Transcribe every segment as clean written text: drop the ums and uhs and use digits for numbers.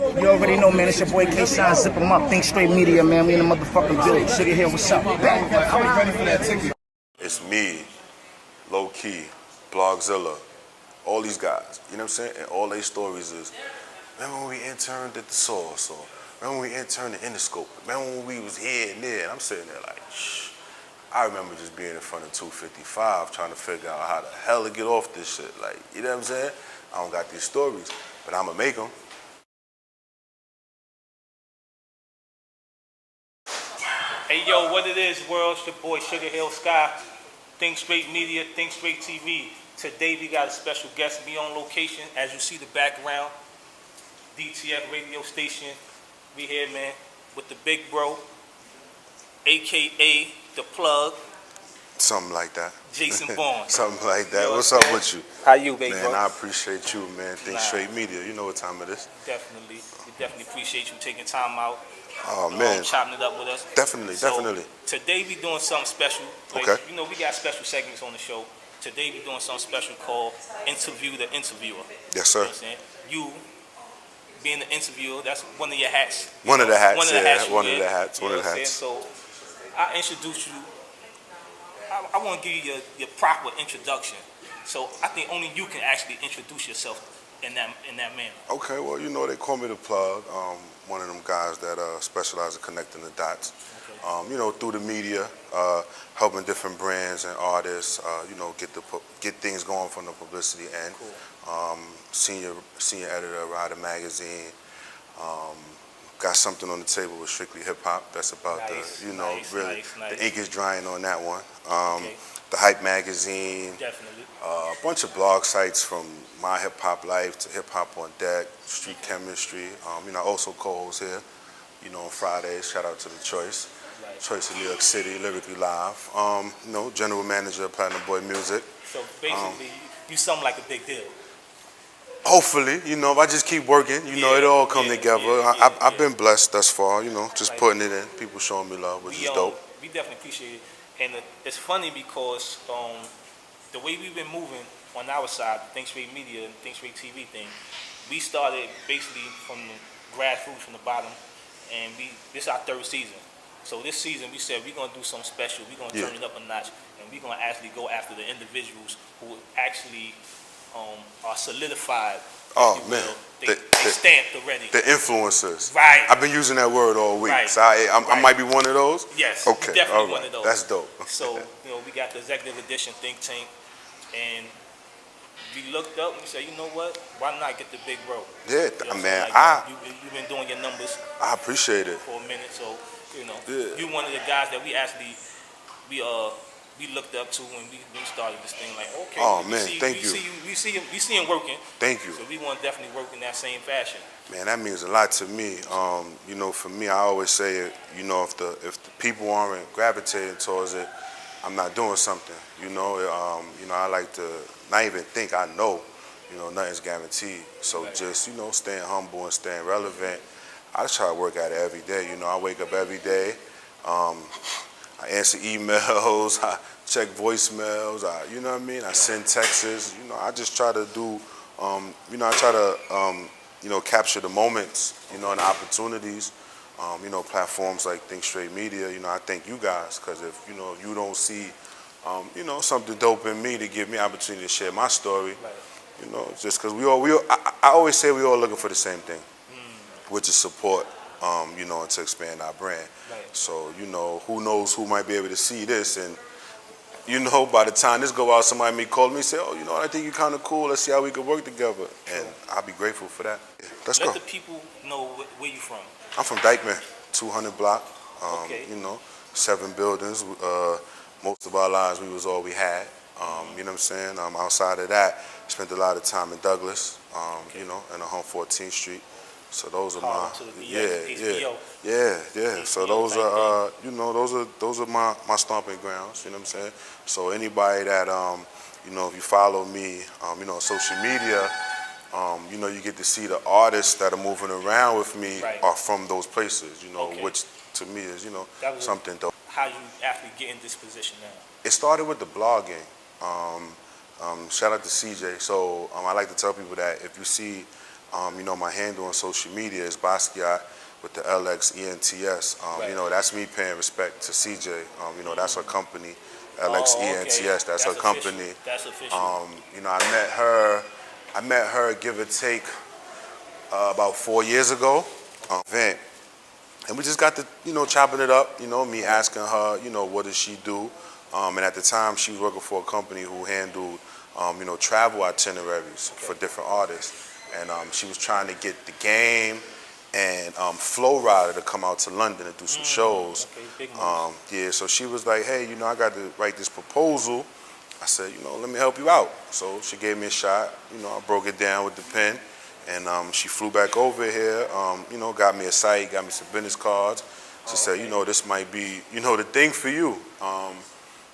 You already know, man. It's your boy K-Sign. Zip 'em up. ThinkStr8 Media, man. We in the motherfucking building. Sugar Hill, what's up? I was ready for that ticket. It's me, Low Key, Blogzilla, all these guys. You know what I'm saying? And all their stories is, remember when we interned at the Source, or remember when we interned at Interscope? Remember when we was here and there? And I'm sitting there like, shh. I remember just being in front of 255 trying to figure out how the hell to get off this shit. Like, you know what I'm saying? I don't got these stories, but I'ma make them. Hey yo, what it is, world? It's your boy Sugar Hill Sky, ThinkStr8 Media, ThinkStr8 TV. Today we got a special guest, me on location. As you see the background, DTF radio station. We here, man, with the big bro, AKA the plug. Something like that. Jason Bourne. Something like that. You know What's up with you? How you, baby? Man, I appreciate you, man. ThinkStr8 Media. You know what time it is. Definitely. We definitely appreciate you taking time out. Oh, man. Chopping it up with us. Definitely. Today we doing something special. Like, okay. You know, we got special segments on the show. Today we doing something special called Interview the Interviewer. Yes, sir. You know what I'm saying? You being the interviewer, that's one of your hats. One of the hats, One of the hats. So I introduce you. I want to give you your proper introduction. So I think only you can actually introduce yourself in that manner. Okay, well, you know, they call me the plug. One of them guys that specialize in connecting the dots. Okay. You know, through the media, helping different brands and artists, you know, get things going from the publicity end. Cool. Senior editor of Rider Magazine. Got something on the table with Strictly Hip Hop. That's about the ink is drying on that one. Okay. The Hype Magazine. Definitely. A bunch of blog sites from My Hip Hop Life to Hip Hop on Deck, Street Chemistry. You know, also co-host here, you know, on Fridays. Shout out to the Choice. Right. Choice in New York City, Lyrically Live. You know, general manager of Platinum Boy Music. So basically, you something like a big deal. Hopefully, you know, if I just keep working, you know, it all come together. I've been blessed thus far, you know, just putting it in. People showing me love, which is dope. We definitely appreciate it. And it's funny because the way we've been moving on our side, the ThinkStr8 Media and ThinkStr8 TV thing, we started basically from the grassroots, from the bottom, and this is our third season. So this season we said we're going to do something special. We're going to turn it up a notch, and we're going to actually go after the individuals who actually are solidified. Oh man, they stamped already. The influencers. Right. I've been using that word all week. Right. So I might be one of those. Yes. Okay. Definitely one of those. That's dope. So you know, we got the executive edition think tank, and we looked up and we said, you know what? Why not get the big bro? Yeah, you know, man. Like, you've been doing your numbers. I appreciate it. For a minute, so you know, you're one of the guys that we looked up to when we started this thing. Like, okay, oh man, thank you. We see him working. Thank you. So we want to definitely work in that same fashion. Man, that means a lot to me. You know, for me, I always say, you know, if the people aren't gravitating towards it, I'm not doing something. You know, I like to not even think I know. You know, nothing's guaranteed. So just, you know, staying humble and staying relevant. I just try to work at it every day. You know, I wake up every day. I answer emails, I check voicemails, you know what I mean? I send texts, you know, I just try to do, you know, I try to, you know, capture the moments, you know, and the opportunities, you know, platforms like ThinkStr8 Media, you know, I thank you guys, because if, you know, you don't see, you know, something dope in me to give me opportunity to share my story, you know, just because I always say we all looking for the same thing, which is support. You know, and to expand our brand. Right. So, you know, who knows who might be able to see this, and, you know, by the time this go out, somebody may call me and say, oh, you know, I think you're kind of cool, let's see how we could work together. And I'll be grateful for that. Yeah, let's go. Let the people know where you're from. I'm from Dykeman, 200 block, you know, 7 buildings. Most of our lives, we was all we had. You know what I'm saying? Outside of that, spent a lot of time in Douglas, you know, and on 14th Street. So those are my So those are you know, those are my stomping grounds. You know what I'm saying? So anybody that you know, if you follow me, you know, on social media, you know, you get to see the artists that are moving around with me are from those places. You know, which to me is, you know, something dope. How you actually get in this position now? It started with the blogging. Shout out to CJ. So I like to tell people that if you see You know, my handle on social media is Basquiat with the LXENTS. You know, that's me paying respect to CJ. You know, that's her company, LXENTS. That's her company. That's official. You know, I met her give or take about 4 years ago, event. And we just got to, you know, chopping it up, you know, me asking her, you know, what does she do? And at the time, she was working for a company who handled, you know, travel itineraries for different artists. And she was trying to get The Game and Flow Rider to come out to London and do some shows. Yeah, so she was like, hey, you know, I got to write this proposal. I said, you know, let me help you out. So she gave me a shot. You know, I broke it down with the pen. And she flew back over here, you know, got me a site, got me some business cards. She said, you know, this might be, you know, the thing for you.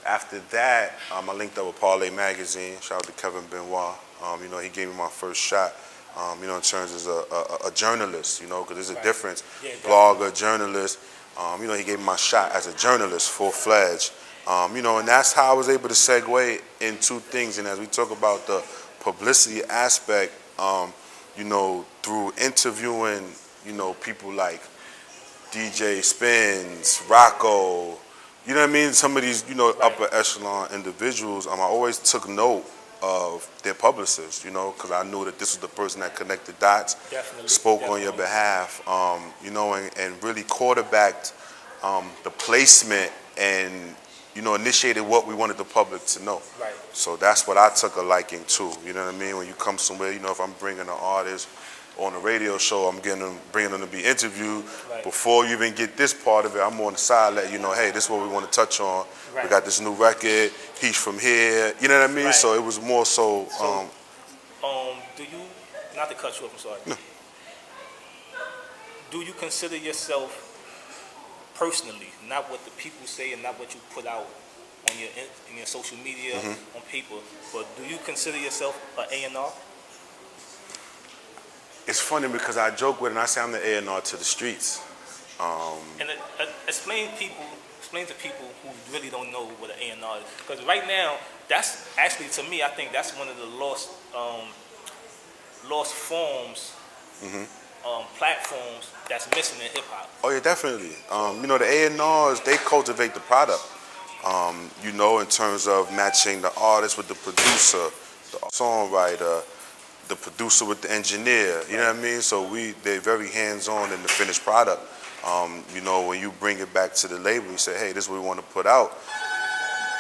After that, I linked up with Parlay Magazine. Shout out to Kevin Benoit. You know, he gave me my first shot, you know, in terms as a journalist, you know, because there's a difference. Blogger, journalist. You know, he gave me my shot as a journalist, full-fledged. You know, and that's how I was able to segue into things. And as we talk about the publicity aspect, you know, through interviewing, you know, people like DJ Spins, Rocco, you know what I mean? Some of these, you know, upper echelon individuals, I always took note of their publicists, you know, because I knew that this was the person that connected dots, spoke on your behalf, you know, and really quarterbacked the placement and, you know, initiated what we wanted the public to know. Right. So that's what I took a liking to. You know what I mean? When you come somewhere, you know, if I'm bringing an artist on a radio show, I'm bringing them to be interviewed. Right. Before you even get this part of it, I'm on the side letting you know, hey, this is what we want to touch on. Right. We got this new record. He's from here. You know what I mean? Right. So it was more so. Do you, not to cut you off, I'm sorry. No. Do you consider yourself personally, not what the people say and not what you put out on in your social media, on paper, but do you consider yourself an A&R? It's funny because I joke with it and I say I'm the A&R to the streets. And explain to people who really don't know what an A&R is. Because right now, that's actually, to me, I think that's one of the lost forms, platforms that's missing in hip-hop. Oh, yeah, definitely. You know, the A&Rs, they cultivate the product, you know, in terms of matching the artist with the producer, the songwriter, the producer with the engineer, you know what I mean? So they're very hands-on in the finished product. You know, when you bring it back to the label, you say, hey, this is what we want to put out.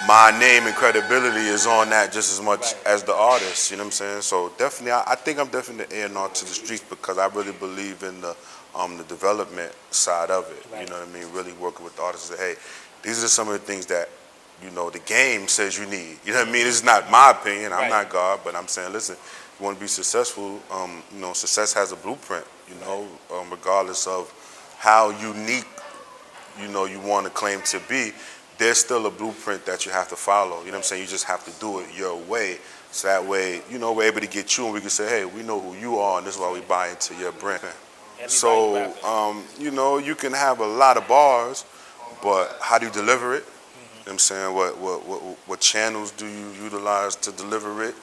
My name and credibility is on that just as much as the artist, you know what I'm saying? So definitely, I think I'm definitely the A&R to the streets because I really believe in the development side of it, you know what I mean? Really working with the artists and say, hey, these are some of the things that, you know, the game says you need. You know what I mean? This is not my opinion, I'm not God, but I'm saying, listen, you want to be successful, you know, success has a blueprint, you know, regardless of how unique, you know, you want to claim to be, there's still a blueprint that you have to follow. You know what I'm saying? You just have to do it your way. So that way, you know, we're able to get you and we can say, hey, we know who you are and this is why we buy into your brand. So, you know, you can have a lot of bars, but how do you deliver it? You know what I'm saying? What channels do you utilize to deliver it?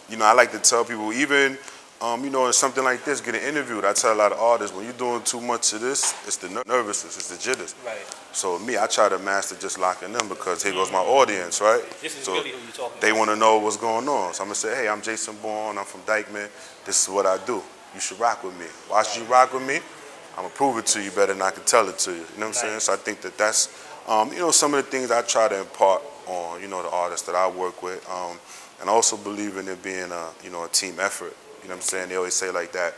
You know, I like to tell people, even, you know, in something like this, getting interviewed, I tell a lot of artists, when you're doing too much of this, it's the nervousness, it's the jitters. Right. So me, I try to master just locking them because here goes my audience, right? This is really who you're talking They want to know what's going on. So I'm going to say, hey, I'm Jason Bourne, I'm from Dykeman, this is what I do. You should rock with me. Watch you rock with me, I'm going to prove it to you better than I can tell it to you. You know what I'm saying? So I think that that's, you know, some of the things I try to impart on, you know, the artists that I work with. And I also believe in it being a, you know, a team effort. You know what I'm saying? They always say like that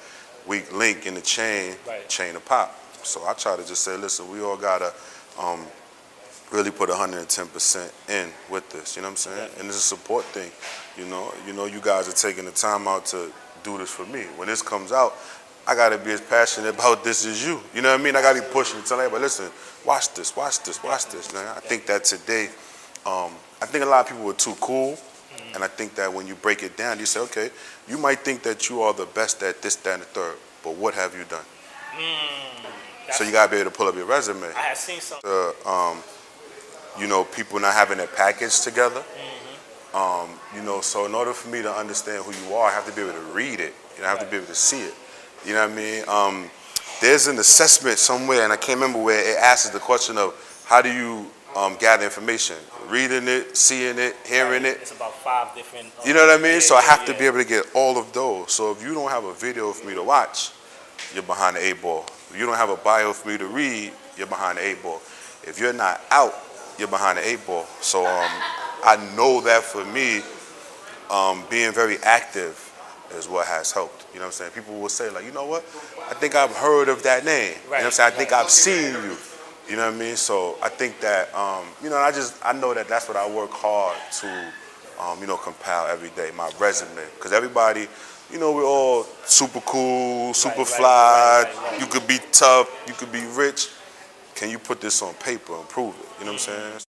weak link in the chain, chain of pop. So I try to just say, listen, we all gotta really put 110% in with this. You know what I'm saying? And it's a support thing. You know, you guys are taking the time out to do this for me. When this comes out, I gotta be as passionate about this as you. You know what I mean? I gotta be pushing, telling everybody, listen, watch this, watch this, watch this. Man, I think that today, I think a lot of people are too cool. And I think that when you break it down, you say, okay, you might think that you are the best at this, that, and the third, but what have you done? So you gotta be able to pull up your resume. I have seen some. You know, people not having their package together. You know, so in order for me to understand who you are, I have to be able to read it. You know, I have to be able to see it. You know what I mean? There's an assessment somewhere, and I can't remember where it asks the question of how do you gather information? Reading it, seeing it, hearing it. It's about 5 different. You know what I mean? So I have to be able to get all of those. So if you don't have a video for me to watch, you're behind the 8 ball. If you don't have a bio for me to read, you're behind the 8 ball. If you're not out, you're behind the 8 ball. So I know that for me, being very active is what has helped. You know what I'm saying? People will say, like, you know what? I think I've heard of that name. You know what I'm saying? I think I've seen you. You know what I mean? So I think that, you know, I know that that's what I work hard to, you know, compile every day, my resume. Because everybody, you know, we're all super cool, super fly. You could be tough, you could be rich. Can you put this on paper and prove it? You know what I'm saying?